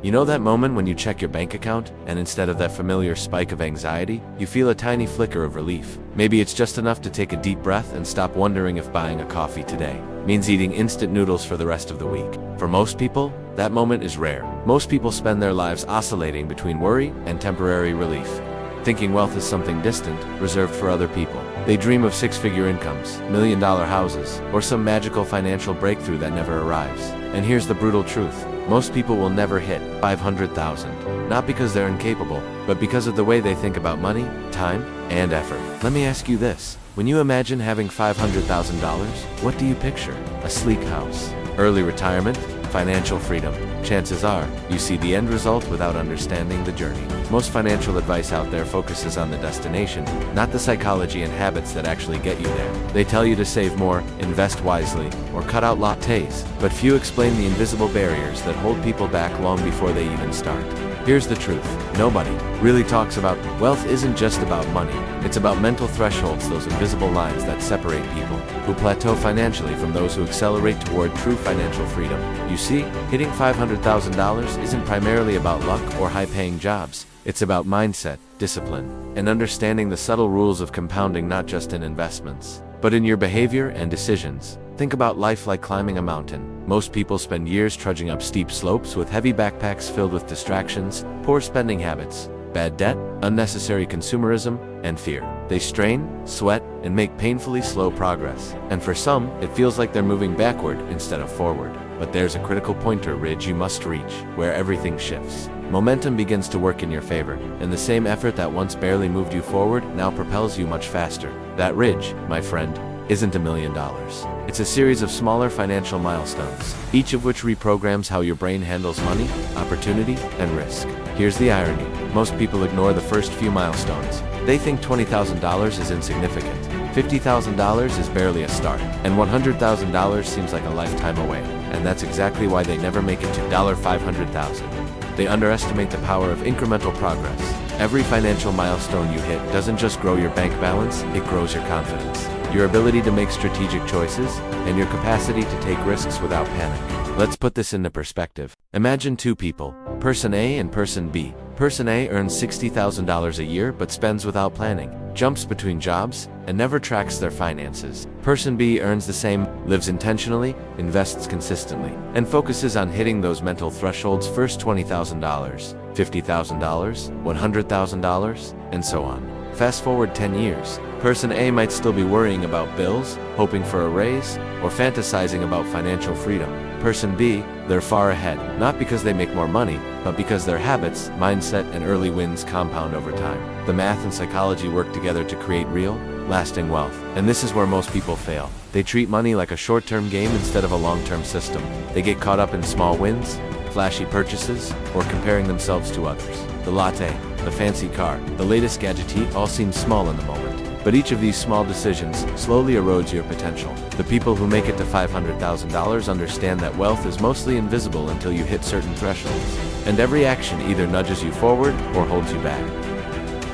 You know that moment when you check your bank account, and instead of that familiar spike of anxiety, you feel a tiny flicker of relief? Maybe it's just enough to take a deep breath and stop wondering if buying a coffee today means eating instant noodles for the rest of the week. For most people, that moment is rare. Most people spend their lives oscillating between worry and temporary relief, thinking wealth is something distant, reserved for other people. They dream of six-figure incomes, million-dollar houses, or some magical financial breakthrough that never arrives. And here's the brutal truth. Most people will never hit 500,000, not because they're incapable, but because of the way they think about money, time, and effort. Let me ask you this. When you imagine having $500,000, what do you picture? A sleek house, early retirement, financial freedom. Chances are, you see the end result without understanding the journey. Most financial advice out there focuses on the destination, not the psychology and habits that actually get you there. They tell you to save more, invest wisely, or cut out lattes, but few explain the invisible barriers that hold people back long before they even start. Here's the truth. Nobody really talks about wealth isn't just about money. It's about mental thresholds, those invisible lines that separate people who plateau financially from those who accelerate toward true financial freedom. You see, hitting $500,000 isn't primarily about luck or high-paying jobs. It's about mindset, discipline, and understanding the subtle rules of compounding, not just in investments, but in your behavior and decisions. Think about life like climbing a mountain. Most people spend years trudging up steep slopes with heavy backpacks filled with distractions, poor spending habits, bad debt, unnecessary consumerism, and fear. They strain, sweat, and make painfully slow progress. And for some, it feels like they're moving backward instead of forward. But there's a critical pointer ridge you must reach, where everything shifts. Momentum begins to work in your favor, and the same effort that once barely moved you forward now propels you much faster. That ridge, my friend, isn't $1 million. It's a series of smaller financial milestones, each of which reprograms how your brain handles money, opportunity, and risk. Here's the irony. Most people ignore the first few milestones. They think $20,000 is insignificant, $50,000 is barely a start, and $100,000 seems like a lifetime away. And that's exactly why they never make it to $500,000. They underestimate the power of incremental progress. Every financial milestone you hit doesn't just grow your bank balance, it grows your confidence, your ability to make strategic choices, and your capacity to take risks without panic. Let's put this into perspective. Imagine two people, person A and person B. Person A earns $60,000 a year but spends without planning, jumps between jobs, and never tracks their finances. Person B earns the same, lives intentionally, invests consistently, and focuses on hitting those mental thresholds first: $20,000, $50,000, $100,000, and so on. Fast forward 10 years. Person A might still be worrying about bills, hoping for a raise, or fantasizing about financial freedom. Person B, they're far ahead, not because they make more money, but because their habits, mindset, and early wins compound over time. The math and psychology work together to create real, lasting wealth. And this is where most people fail. They treat money like a short-term game instead of a long-term system. They get caught up in small wins, flashy purchases, or comparing themselves to others. The latte, the fancy car, the latest gadget all seem small in the moment. But each of these small decisions slowly erodes your potential. The people who make it to $500,000 understand that wealth is mostly invisible until you hit certain thresholds, and every action either nudges you forward or holds you back.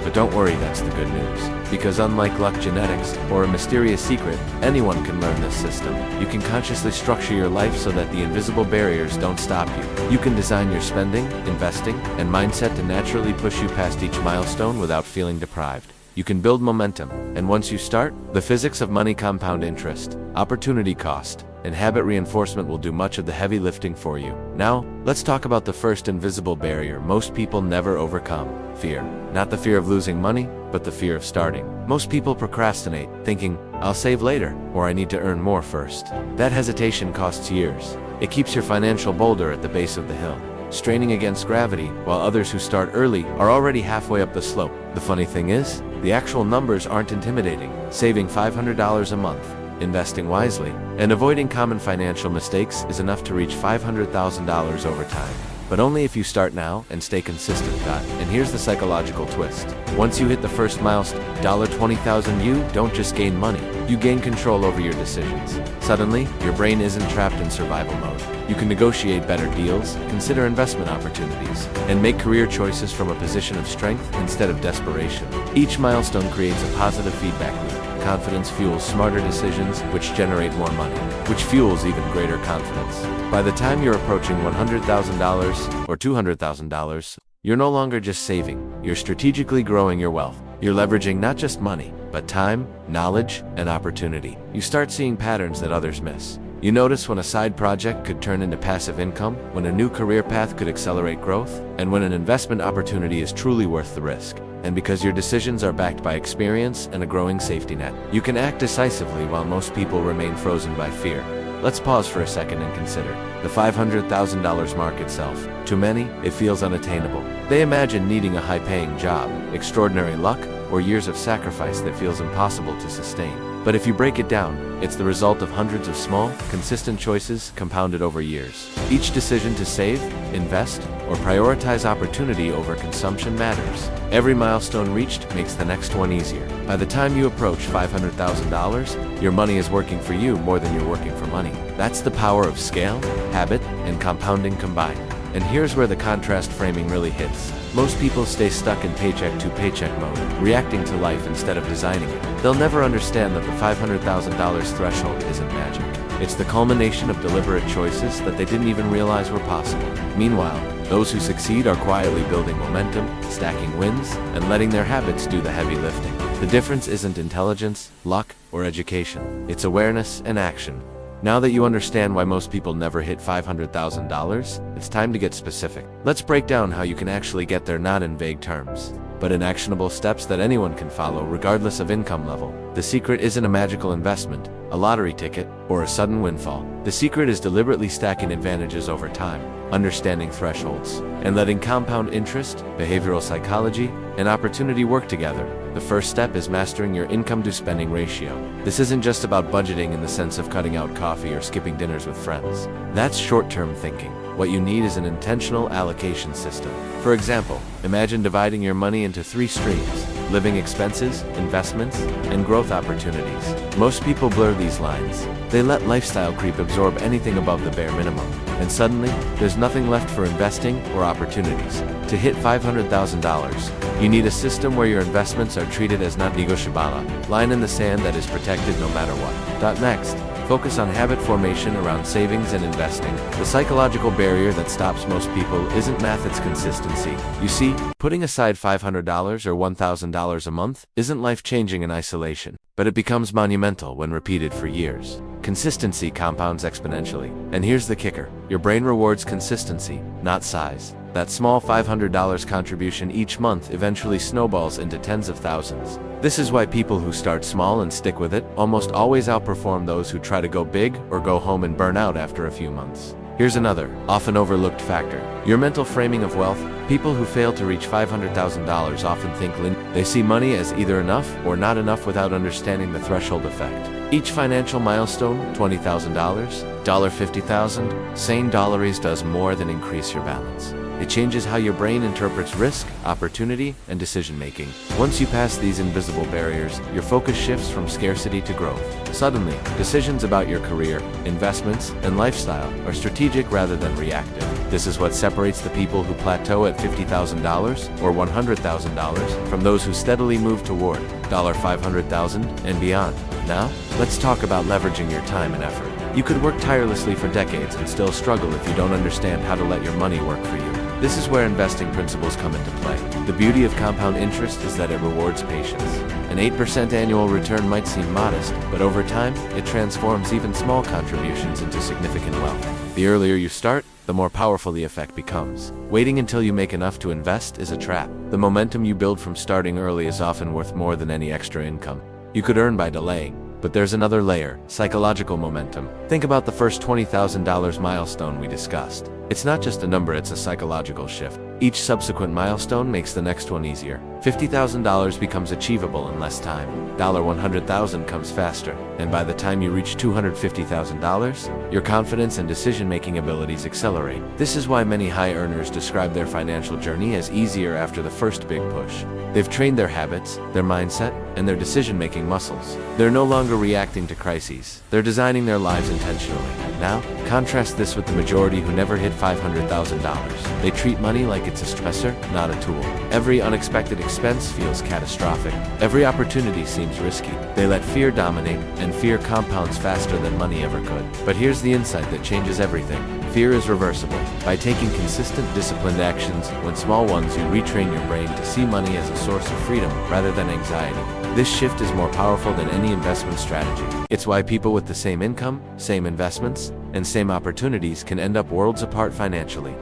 But don't worry, that's the good news. Because unlike luck, genetics, or a mysterious secret, anyone can learn this system. You can consciously structure your life so that the invisible barriers don't stop you. You can design your spending, investing, and mindset to naturally push you past each milestone without feeling deprived. You can build momentum, and once you start, the physics of money, compound interest, opportunity cost, and habit reinforcement will do much of the heavy lifting for you. Now, let's talk about the first invisible barrier most people never overcome: fear. Not the fear of losing money, but the fear of starting. Most people procrastinate, thinking, I'll save later, or I need to earn more first. That hesitation costs years. It keeps your financial boulder at the base of the hill, straining against gravity, while others who start early are already halfway up the slope. The funny thing is, the actual numbers aren't intimidating. Saving $500 a month, investing wisely, and avoiding common financial mistakes is enough to reach $500,000 over time. But only if you start now and stay consistent. And here's the psychological twist. Once you hit the first milestone, $20,000, you don't just gain money, you gain control over your decisions. Suddenly, your brain isn't trapped in survival mode. You can negotiate better deals, consider investment opportunities, and make career choices from a position of strength instead of desperation. Each milestone creates a positive feedback loop. confidence fuels smarter decisions, which generate more money, which fuels even greater confidence. By the time you're approaching $100,000 or $200,000, you're no longer just saving, you're strategically growing your wealth. You're leveraging not just money, but time, knowledge, and opportunity. You start seeing patterns that others miss. You notice when a side project could turn into passive income, when a new career path could accelerate growth, and when an investment opportunity is truly worth the risk. And because your decisions are backed by experience and a growing safety net, you can act decisively while most people remain frozen by fear. Let's pause for a second and consider the $500,000 mark itself. To many, it feels unattainable. They imagine needing a high-paying job, extraordinary luck, or years of sacrifice that feels impossible to sustain. But if you break it down, it's the result of hundreds of small, consistent choices compounded over years. Each decision to save, invest, or prioritize opportunity over consumption matters. Every milestone reached makes the next one easier. By the time you approach $500,000, your money is working for you more than you're working for money. That's the power of scale, habit, and compounding combined. And here's where the contrast framing really hits. Most people stay stuck in paycheck-to-paycheck mode, reacting to life instead of designing it. They'll never understand that the $500,000 threshold isn't magic. It's the culmination of deliberate choices that they didn't even realize were possible. Meanwhile, those who succeed are quietly building momentum, stacking wins, and letting their habits do the heavy lifting. The difference isn't intelligence, luck, or education. It's awareness and action. Now that you understand why most people never hit $500,000, it's time to get specific. Let's break down how you can actually get there, not in vague terms, but in actionable steps that anyone can follow regardless of income level. The secret isn't a magical investment, a lottery ticket, or a sudden windfall. The secret is deliberately stacking advantages over time, understanding thresholds, and letting compound interest, behavioral psychology, and opportunity work together. The first step is mastering your income-to-spending ratio. This isn't just about budgeting in the sense of cutting out coffee or skipping dinners with friends. That's short-term thinking. What you need is an intentional allocation system. For example, imagine dividing your money into 3 streams: living expenses, investments, and growth opportunities. Most people blur these lines. They let lifestyle creep absorb anything above the bare minimum, and suddenly, there's nothing left for investing or opportunities. To hit $500,000, you need a system where your investments are treated as not negotiable, line in the sand that is protected no matter what. Next, focus on habit formation around savings and investing. The psychological barrier that stops most people isn't math, it's consistency. You see, putting aside $500 or $1,000 a month isn't life-changing in isolation, but it becomes monumental when repeated for years. Consistency compounds exponentially. And here's the kicker: your brain rewards consistency, not size. That small $500 contribution each month eventually snowballs into tens of thousands. This is why people who start small and stick with it almost always outperform those who try to go big or go home and burn out after a few months. Here's another, often overlooked factor: your mental framing of wealth. People who fail to reach $500,000 often think they see money as either enough or not enough without understanding the threshold effect. Each financial milestone, $20,000, $50,000, sane dollars, does more than increase your balance. It changes how your brain interprets risk, opportunity, and decision-making. Once you pass these invisible barriers, your focus shifts from scarcity to growth. Suddenly, decisions about your career, investments, and lifestyle are strategic rather than reactive. This is what separates the people who plateau at $50,000 or $100,000 from those who steadily move toward $500,000 and beyond. Now, let's talk about leveraging your time and effort. You could work tirelessly for decades and still struggle if you don't understand how to let your money work for you. This is where investing principles come into play. The beauty of compound interest is that it rewards patience. An 8% annual return might seem modest, but over time, it transforms even small contributions into significant wealth. The earlier you start, the more powerful the effect becomes. Waiting until you make enough to invest is a trap. The momentum you build from starting early is often worth more than any extra income you could earn by delaying. But there's another layer: psychological momentum. Think about the first $20,000 milestone we discussed. It's not just a number, it's a psychological shift. Each subsequent milestone makes the next one easier. $50,000 becomes achievable in less time. $100,000 comes faster. And by the time you reach $250,000, your confidence and decision-making abilities accelerate. This is why many high earners describe their financial journey as easier after the first big push. They've trained their habits, their mindset, and their decision-making muscles. They're no longer reacting to crises. They're designing their lives intentionally. Now, contrast this with the majority who never hit $500,000. They treat money like it's a stressor, not a tool. Every unexpected expense feels catastrophic. Every opportunity seems risky. They let fear dominate, and fear compounds faster than money ever could. But here's the insight that changes everything. Fear is reversible. By taking consistent, disciplined actions, when small ones, you retrain your brain to see money as a source of freedom rather than anxiety. This shift is more powerful than any investment strategy. It's why people with the same income, same investments, and same opportunities can end up worlds apart financially.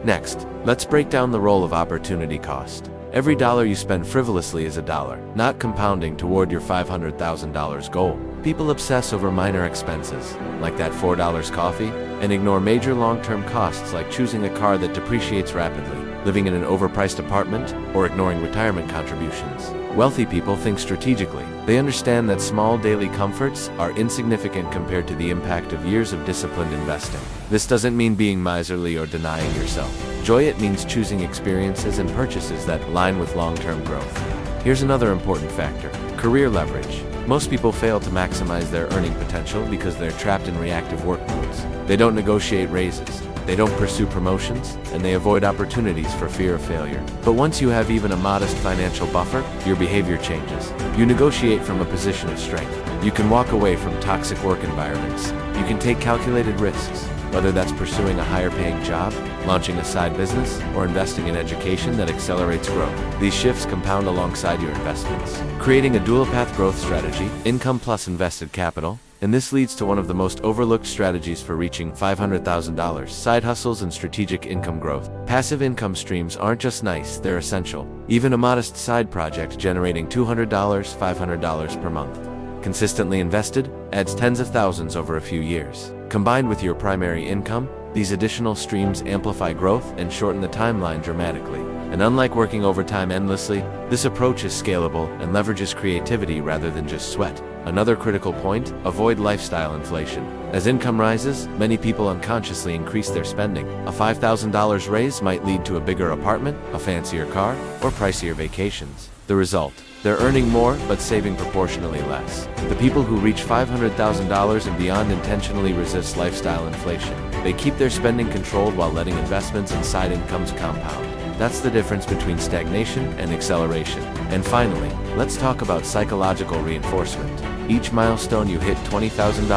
Next, let's break down the role of opportunity cost. Every dollar you spend frivolously is a dollar, not compounding toward your $500,000 goal. People obsess over minor expenses, like that $4 coffee, and ignore major long-term costs like choosing a car that depreciates rapidly, living in an overpriced apartment, or ignoring retirement contributions. Wealthy people think strategically. They understand that small daily comforts are insignificant compared to the impact of years of disciplined investing. This doesn't mean being miserly or denying yourself joy. It means choosing experiences and purchases that align with long-term growth. Here's another important factor: career leverage. Most people fail to maximize their earning potential because they're trapped in reactive work modes. They don't negotiate raises, they don't pursue promotions, and they avoid opportunities for fear of failure. But once you have even a modest financial buffer, your behavior changes. You negotiate from a position of strength. You can walk away from toxic work environments. You can take calculated risks, whether that's pursuing a higher-paying job, launching a side business, or investing in education that accelerates growth. These shifts compound alongside your investments, creating a dual-path growth strategy, income plus invested capital. And this leads to one of the most overlooked strategies for reaching $500,000: side hustles and strategic income growth. Passive income streams aren't just nice, they're essential. Even a modest side project generating $200, $500 per month, consistently invested, adds tens of thousands over a few years. Combined with your primary income, these additional streams amplify growth and shorten the timeline dramatically. And unlike working overtime endlessly, this approach is scalable and leverages creativity rather than just sweat. Another critical point: avoid lifestyle inflation. As income rises, many people unconsciously increase their spending. A $5,000 raise might lead to a bigger apartment, a fancier car, or pricier vacations. The result: they're earning more but saving proportionally less. The people who reach $500,000 and beyond intentionally resist lifestyle inflation. They keep their spending controlled while letting investments and side incomes compound. That's the difference between stagnation and acceleration. And finally, let's talk about psychological reinforcement. Each milestone you hit: $20,000,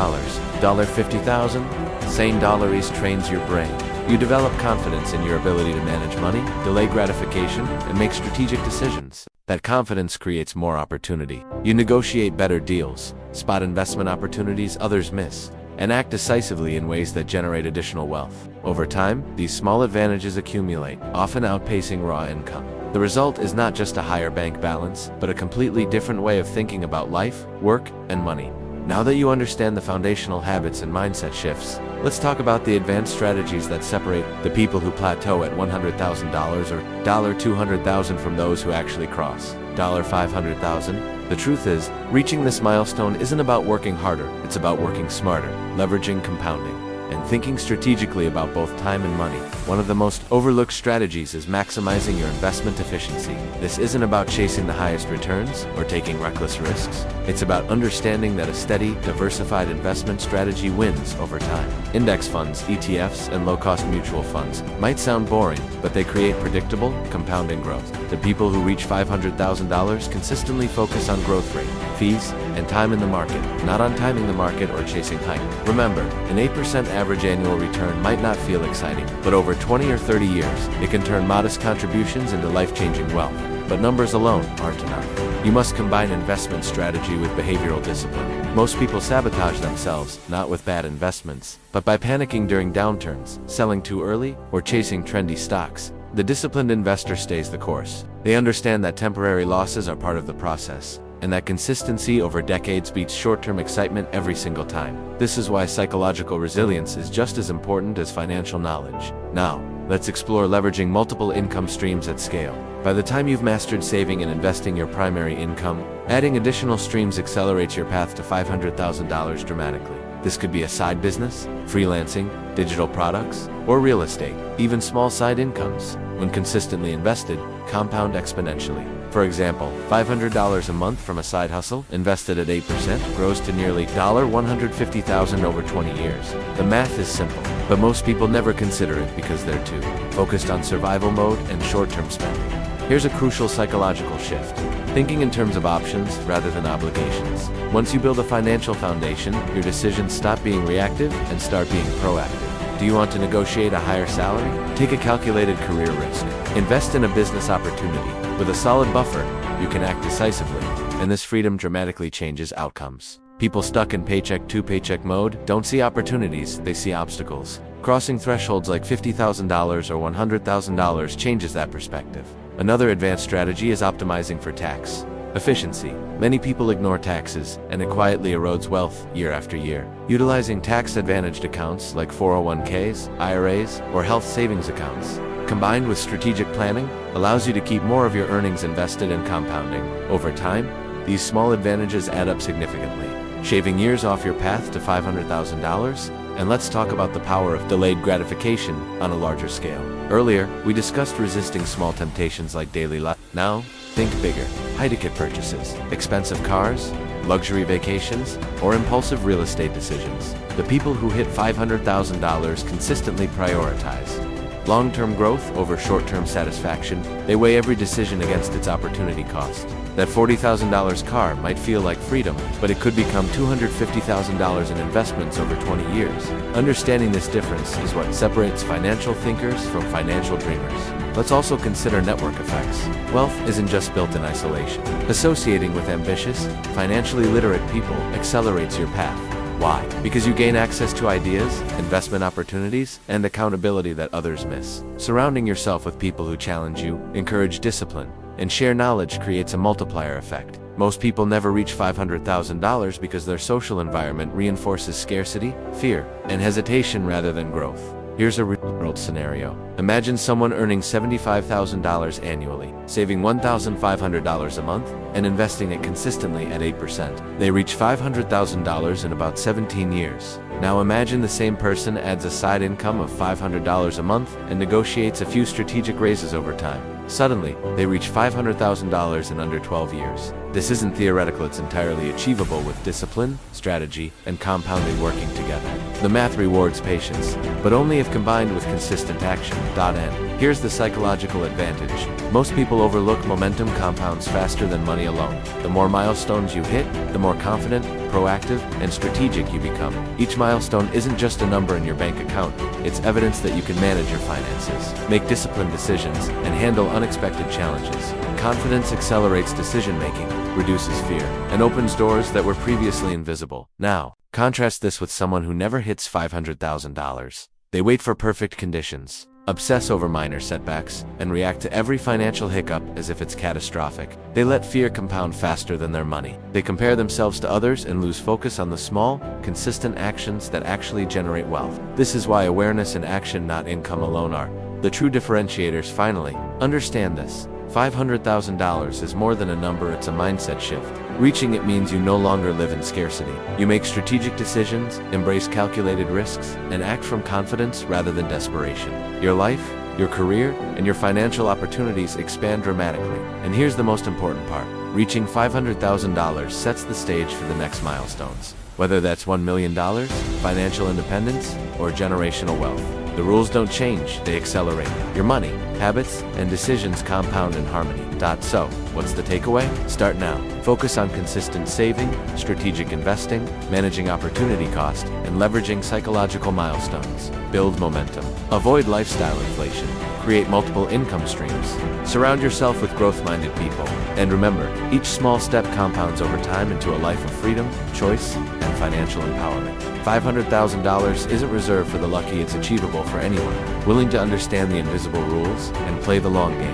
$50,000, sane dollars trains your brain. You develop confidence in your ability to manage money, delay gratification, and make strategic decisions. That confidence creates more opportunity. You negotiate better deals, spot investment opportunities others miss, and act decisively in ways that generate additional wealth. Over time, these small advantages accumulate, often outpacing raw income. The result is not just a higher bank balance, but a completely different way of thinking about life, work, and money. Now that you understand the foundational habits and mindset shifts, let's talk about the advanced strategies that separate the people who plateau at $100,000 or $200,000 from those who actually cross $500,000. The truth is, reaching this milestone isn't about working harder, it's about working smarter, leveraging compounding, and thinking strategically about both time and money. One of the most overlooked strategies is maximizing your investment efficiency. This isn't about chasing the highest returns or taking reckless risks. It's about understanding that a steady, diversified investment strategy wins over time. Index funds, ETFs, and low-cost mutual funds might sound boring, but they create predictable, compounding growth. The people who reach $500,000 consistently focus on growth rate, fees, and time in the market, not on timing the market or chasing hype. Remember, an 8% average annual return might not feel exciting, but over 20 or 30 years, it can turn modest contributions into life-changing wealth. But numbers alone aren't enough. You must combine investment strategy with behavioral discipline. Most people sabotage themselves, not with bad investments, but by panicking during downturns, selling too early, or chasing trendy stocks. The disciplined investor stays the course. They understand that temporary losses are part of the process, and that consistency over decades beats short-term excitement every single time. This is why psychological resilience is just as important as financial knowledge. Now, let's explore leveraging multiple income streams at scale. By the time you've mastered saving and investing your primary income, adding additional streams accelerates your path to $500,000 dramatically. This could be a side business, freelancing, digital products, or real estate. Even small side incomes, when consistently invested, compound exponentially. For example, $500 a month from a side hustle, invested at 8%, grows to nearly $150,000 over 20 years. The math is simple. But most people never consider it because they're too focused on survival mode and short-term spending. Here's a crucial psychological shift: thinking in terms of options rather than obligations. Once you build a financial foundation, your decisions stop being reactive and start being proactive. Do you want to negotiate a higher salary? Take a calculated career risk. Invest in a business opportunity. With a solid buffer, you can act decisively, and this freedom dramatically changes outcomes. People stuck in paycheck-to-paycheck mode don't see opportunities, they see obstacles. Crossing thresholds like $50,000 or $100,000 changes that perspective. Another advanced strategy is optimizing for tax efficiency. Many people ignore taxes, and it quietly erodes wealth year after year. Utilizing tax-advantaged accounts like 401ks, IRAs, or health savings accounts, combined with strategic planning, allows you to keep more of your earnings invested and compounding. Over time, these small advantages add up significantly, shaving years off your path to $500,000. And let's talk about the power of delayed gratification on a larger scale. Earlier, we discussed resisting small temptations like daily life. Now, think bigger. High-ticket purchases, expensive cars, luxury vacations, or impulsive real estate decisions. The people who hit $500,000 consistently prioritize long-term growth over short-term satisfaction. They weigh every decision against its opportunity cost. That $40,000 car might feel like freedom, but it could become $250,000 in investments over 20 years. Understanding this difference is what separates financial thinkers from financial dreamers. Let's also consider network effects. Wealth isn't just built in isolation. Associating with ambitious, financially literate people accelerates your path. Why? Because you gain access to ideas, investment opportunities, and accountability that others miss. Surrounding yourself with people who challenge you, encourage discipline, and share knowledge creates a multiplier effect. Most people never reach $500,000 because their social environment reinforces scarcity, fear, and hesitation rather than growth. Here's a real-world scenario. Imagine someone earning $75,000 annually, saving $1,500 a month, and investing it consistently at 8%. They reach $500,000 in about 17 years. Now imagine the same person adds a side income of $500 a month and negotiates a few strategic raises over time. Suddenly, they reach $500,000 in under 12 years. This isn't theoretical, it's entirely achievable with discipline, strategy, and compounding working together. The math rewards patience, but only if combined with consistent action. Here's the psychological advantage. Most people overlook momentum compounds faster than money alone. The more milestones you hit, the more confident, proactive, and strategic you become. Each milestone isn't just a number in your bank account, it's evidence that you can manage your finances, make disciplined decisions, and handle unexpected challenges. Confidence accelerates decision-making, reduces fear, and opens doors that were previously invisible. Now, contrast this with someone who never hits $500,000. They wait for perfect conditions, obsess over minor setbacks, and react to every financial hiccup as if it's catastrophic. They let fear compound faster than their money. They compare themselves to others and lose focus on the small, consistent actions that actually generate wealth. This is why awareness and action, not income alone, are the true differentiators. Finally, understand this. $500,000 is more than a number, it's a mindset shift. Reaching it means you no longer live in scarcity. You make strategic decisions, embrace calculated risks, and act from confidence rather than desperation. Your life, your career, and your financial opportunities expand dramatically. And here's the most important part. Reaching $500,000 sets the stage for the next milestones. Whether that's $1 million, financial independence, or generational wealth. The rules don't change, they accelerate. Your money, habits, and decisions compound in harmony. So, what's the takeaway? Start now. Focus on consistent saving, strategic investing, managing opportunity cost, and leveraging psychological milestones. Build momentum. Avoid lifestyle inflation. Create multiple income streams. Surround yourself with growth-minded people. And remember, each small step compounds over time into a life of freedom, choice, and financial empowerment. $500,000 isn't reserved for the lucky, it's achievable for anyone willing to understand the invisible rules and play the long game.